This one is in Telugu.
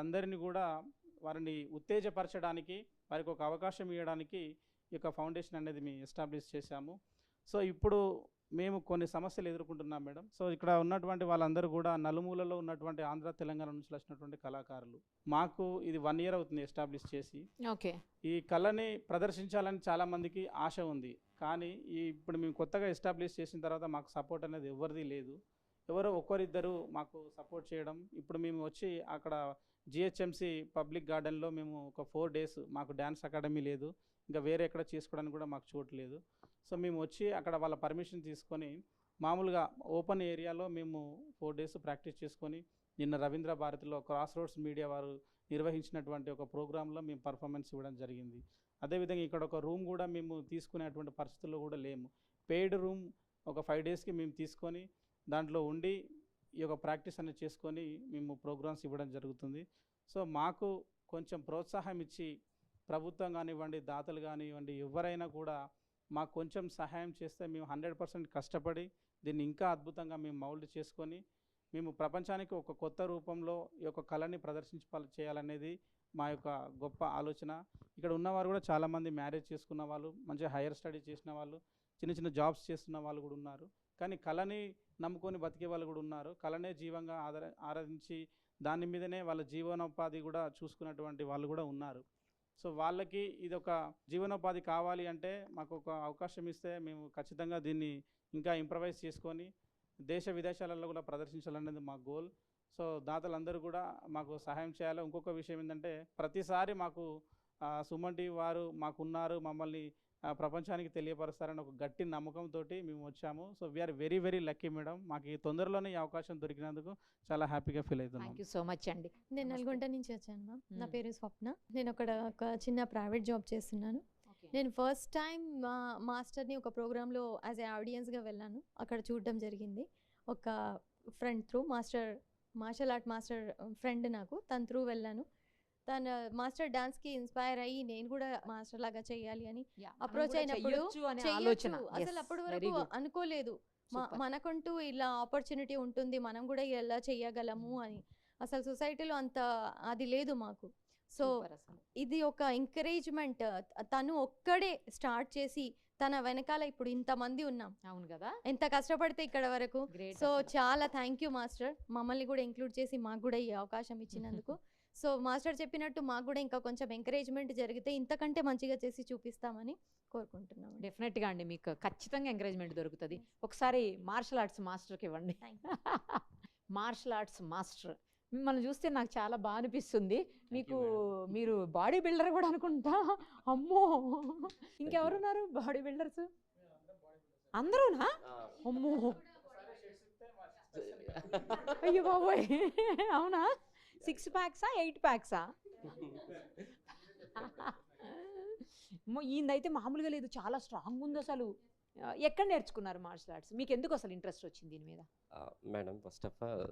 అందరిని కూడా వారిని ఉత్తేజపరచడానికి, వారికి ఒక అవకాశం ఇవ్వడానికి ఈ యొక్క ఫౌండేషన్ అనేది మేము ఎస్టాబ్లిష్ చేశాము. సో ఇప్పుడు మేము కొన్ని సమస్యలు ఎదుర్కొంటున్నాం మేడం. సో ఇక్కడ ఉన్నటువంటి వాళ్ళందరూ కూడా నలుమూలలో ఉన్నటువంటి ఆంధ్ర, తెలంగాణ నుంచి వచ్చినటువంటి కళాకారులు. మాకు ఇది 1 ఇయర్ అవుతుంది ఎస్టాబ్లిష్ చేసి. ఓకే. ఈ కళని ప్రదర్శించాలని చాలామందికి ఆశ ఉంది. కానీ ఇప్పుడు మేము కొత్తగా ఎస్టాబ్లిష్ చేసిన తర్వాత మాకు సపోర్ట్ అనేది ఎవరిది లేదు. ఎవరో ఒకరిద్దరు మాకు సపోర్ట్ చేయడం. ఇప్పుడు మేము వచ్చి అక్కడ జిహెచ్ఎంసి పబ్లిక్ గార్డెన్లో మేము ఒక 4 డేస్, మాకు డ్యాన్స్ అకాడమీ లేదు, ఇంకా వేరే ఎక్కడ చేసుకోవడానికి కూడా మాకు చోటు లేదు. సో మేము వచ్చి అక్కడ వాళ్ళ పర్మిషన్ తీసుకొని మామూలుగా ఓపెన్ ఏరియాలో మేము 4 డేస్ ప్రాక్టీస్ చేసుకొని నిన్న రవీంద్ర భారతిలో క్రాస్ రోడ్స్ మీడియా వారు నిర్వహించినటువంటి ఒక ప్రోగ్రాంలో మేము పర్ఫార్మెన్స్ ఇవ్వడం జరిగింది. అదేవిధంగా ఇక్కడ ఒక రూమ్ కూడా మేము తీసుకునేటువంటి పరిస్థితుల్లో కూడా లేము. పెయిడ్ రూమ్ ఒక 5 డేస్కి మేము తీసుకొని దాంట్లో ఉండి ఈ యొక్క ప్రాక్టీస్ అనేది చేసుకొని మేము ప్రోగ్రామ్స్ ఇవ్వడం జరుగుతుంది. సో మాకు కొంచెం ప్రోత్సాహం ఇచ్చి ప్రభుత్వం కానివ్వండి, దాతలు కానివ్వండి, ఎవరైనా కూడా మాకు కొంచెం సహాయం చేస్తే మేము 100% కష్టపడి దీన్ని ఇంకా అద్భుతంగా మేము మౌల్డ్ చేసుకొని మేము ప్రపంచానికి ఒక కొత్త రూపంలో ఈ యొక్క కళని చేయాలనేది మా యొక్క గొప్ప ఆలోచన. ఇక్కడ ఉన్నవారు కూడా చాలామంది మ్యారేజ్ చేసుకున్న వాళ్ళు, మంచిగా హైయర్ స్టడీ చేసిన వాళ్ళు, చిన్న చిన్న జాబ్స్ చేస్తున్న వాళ్ళు కూడా ఉన్నారు. కానీ కళని నమ్ముకొని బతికే వాళ్ళు కూడా ఉన్నారు. కళనే జీవంగా ఆరాధించి దాని మీదనే వాళ్ళ జీవనోపాధి కూడా చూసుకున్నటువంటి వాళ్ళు కూడా ఉన్నారు. సో వాళ్ళకి ఇది ఒక జీవనోపాధి కావాలి అంటే మాకు ఒక అవకాశం ఇస్తే మేము ఖచ్చితంగా దీన్ని ఇంకా ఇంప్రవైజ్ చేసుకొని దేశ విదేశాలలో కూడా ప్రదర్శించాలనేది మా గోల్. సో దాతలందరూ కూడా మాకు సహాయం చేయాలి. ఇంకొక విషయం ఏంటంటే ప్రతిసారి మాకు సుమన్ టీవీ వారు మాకున్నారు, మమ్మల్ని ప్రపంచానికి తెలియపరుస్తారని ఒక గట్టి నమ్మకంతో మేము వచ్చాము. So we're very very lucky madam. మాకు ఈ తొందరలోనే ఈ అవకాశం దొరికినందుకు చాలా హ్యాపీగా ఫీల్ అవుతున్నాం. థ్యాంక్ యూ సో మచ్ అండి. నేను నల్గొండ నుంచి వచ్చాను మ్యామ్. నా పేరు స్వప్న. నేను ఒక చిన్న ప్రైవేట్ జాబ్ చేస్తున్నాను. నేను ఫస్ట్ టైం మాస్టర్ని ఒక ప్రోగ్రాంలో యాజ్ ఏ ఆడియన్స్గా వెళ్ళాను. అక్కడ చూడడం జరిగింది. ఒక friend through martial art master friend నాకు, తన త్రూ వెళ్ళాను. తన మాస్టర్ డాన్స్కి ఇన్స్పైర్ అయ్యి నేను కూడా మాస్టర్ లాగా చేయాలి అని అప్రోచ్ అయినప్పుడు అసలు అప్పటి వరకు అనుకోలేదు మనకంటూ ఇలా ఆపర్చునిటీ ఉంటుంది, మనం కూడా ఇలా చేయగలము అని. అసలు సొసైటీలో అంత అది లేదు మాకు. సో ఇది ఒక ఎంకరేజ్మెంట్. తను ఒక్కడే స్టార్ట్ చేసి తన వెనకాల ఇప్పుడు ఇంతమంది ఉన్నాం. అవును కదా, ఎంత కష్టపడితే ఇక్కడ వరకు. సో చాలా థ్యాంక్ యూ మాస్టర్, మమ్మల్ని కూడా ఇంక్లూడ్ చేసి మాకు కూడా ఈ అవకాశం ఇచ్చినందుకు. సో మాస్టర్ చెప్పినట్టు మాకు కూడా ఇంకా కొంచెం ఎంకరేజ్మెంట్ జరిగితే ఇంతకంటే మంచిగా చేసి చూపిస్తామని కోరుకుంటున్నాం. డెఫినెట్గా అండి, మీకు ఖచ్చితంగా ఎంకరేజ్మెంట్ దొరుకుతుంది. ఒకసారి మార్షల్ ఆర్ట్స్ మాస్టర్కి ఇవ్వండి. మార్షల్ ఆర్ట్స్ మాస్టర్ మిమ్మల్ని చూస్తే నాకు చాలా బాగా అనిపిస్తుంది. మీరు బాడీ బిల్డర్ కూడా అనుకుంటా. అమ్మో, ఇంకెవరున్నారు బాడీ బిల్డర్స్? అందరూనా? అమ్మో, అయ్యో బాబోయ్, అవునా? 6 ప్యాక్సా 8 ప్యాక్సా? ఈయనైతే మామూలుగా లేదు, చాలా స్ట్రాంగ్ ఉంది అసలు. ఎక్కడ నేర్చుకున్నారు మార్షల్ ఆర్ట్స్? మీకు ఎందుకు అసలు ఇంట్రెస్ట్ వచ్చింది దీని మీద? Madam, first of all